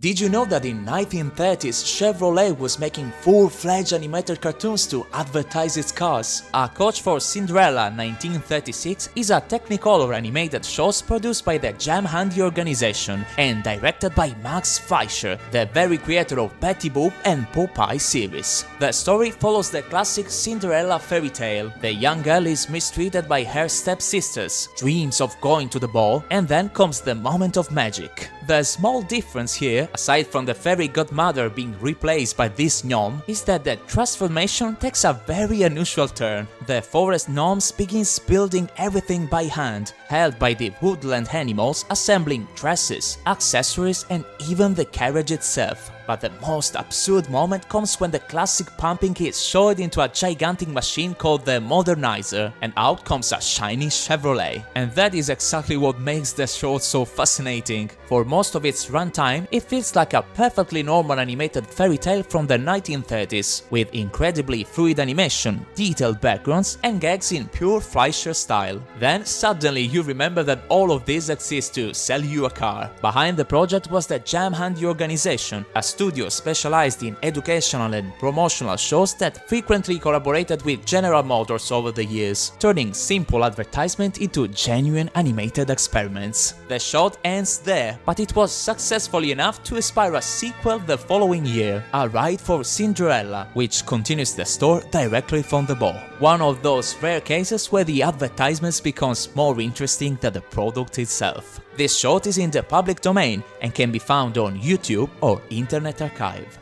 Did you know that in 1930s Chevrolet was making full-fledged animated cartoons to advertise its cars? A Coach for Cinderella 1936 is a Technicolor animated show produced by the Jam Handy organization and directed by Max Fleischer, the very creator of Betty Boop and Popeye series. The story follows the classic Cinderella fairy tale. The young girl is mistreated by her stepsisters, dreams of going to the ball, and then comes the moment of magic. The small difference here, aside from the fairy godmother being replaced by this gnome, is that the transformation takes a very unusual turn. The forest gnomes begins building everything by hand, held by the woodland animals, assembling dresses, accessories, and even the carriage itself. But the most absurd moment comes when the classic pumping is showered into a gigantic machine called the modernizer, and out comes a shiny Chevrolet. And that is exactly what makes the show so fascinating. For most of its runtime, it feels like a perfectly normal animated fairy tale from the 1930s, with incredibly fluid animation, detailed backgrounds, and gags in pure Fleischer style. Then suddenly you remember that all of this exists to sell you a car. Behind the project was the Jam Handy organization, a studio specialized in educational and promotional shows that frequently collaborated with General Motors over the years, turning simple advertisement into genuine animated experiments. The show ends there, but it was successful enough to inspire a sequel the following year, A Ride for Cinderella, which continues the story directly from the ball. One of those rare cases where the advertisements becomes more interesting than the product itself. This short is in the public domain and can be found on YouTube or Internet Archive.